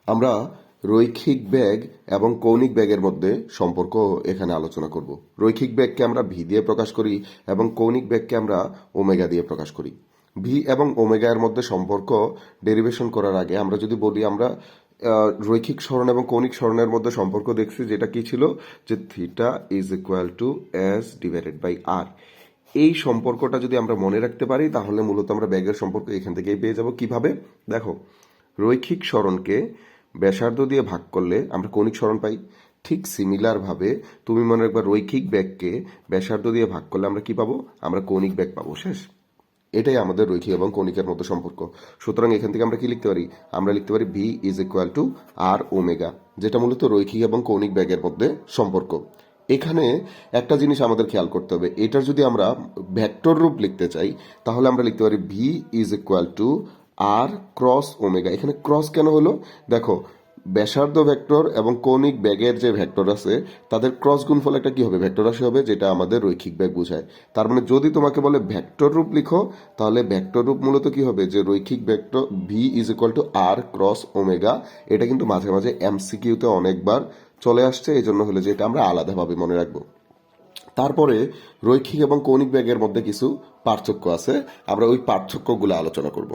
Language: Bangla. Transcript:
আমরা রৈখিক বেগ এবং কৌণিক বেগের মধ্যে সম্পর্ক এখানে আলোচনা করব। রৈখিক বেগকে আমরা ভি দিয়ে প্রকাশ করি এবং কৌণিক বেগকে আমরা ওমেগা দিয়ে প্রকাশ করি। ভি এবং ওমেগা এর মধ্যে সম্পর্ক ডেরিভেশন করার আগে আমরা যদি বলি, আমরা রৈখিক সরণ এবং কৌণিক সরণের মধ্যে সম্পর্ক দেখছি, যেটা কি ছিল, যে theta is equal to S divided by R. এই সম্পর্কটা যদি আমরা মনে রাখতে পারি তাহলে মূলত আমরা বেগের সম্পর্ক এখান থেকেই পেয়ে যাব। কিভাবে? দেখো, রৈখিক সরণকে ব্যাসার্ধ দিয়ে ভাগ করলে আমরা কৌণিক সরণ পাই। ঠিক সিমিলার ভাবে তুমি মনে রাখবা, রৈখিক বেগকে ব্যাসার্ধ দিয়ে ভাগ করলে আমরা কি পাবো? আমরা কৌণিক বেগ পাবো। শেষ। এটাই আমাদের রৈখিক এবং কৌণিকের মধ্যে সম্পর্ক। সুতরাং এখান থেকে আমরা কি লিখতে পারি? আমরা লিখতে পারি V is equal to R omega, যেটা মূলত রৈখিক এবং কৌণিক বেগের মধ্যে সম্পর্ক। এখানে একটা জিনিস আমাদের খেয়াল করতে হবে, এটার যদি আমরা ভেক্টর রূপ লিখতে চাই তাহলে আমরা লিখতে পারি V is equal to R cross omega. এখানে ক্রস কেন হলো? দেখো, ব্যাসার্ধ ভেক্টর এবং কৌণিক বেগের যে ভেক্টর আছে তাদের ক্রস গুণফল একটা কি হবে? ভেক্টর রাশি হবে, যেটা আমাদের রৈখিক বেগ বোঝায়। তার মানে যদি তোমাকে বলে ভেক্টর রূপ লিখো, তাহলে ভেক্টর রূপ মূলত কি হবে? যে রৈখিক vector V is equal to R cross omega. এটা কিন্তু মাঝে মাঝে এমসিকিউতে অনেকবার চলে আসছে, এই জন্য হলো যে এটা আমরা আলাদাভাবে মনে রাখবো। তারপরে রৈখিক এবং কৌণিক বেগের মধ্যে কিছু পার্থক্য আছে, আমরা ওই পার্থক্যগুলো আলোচনা করব।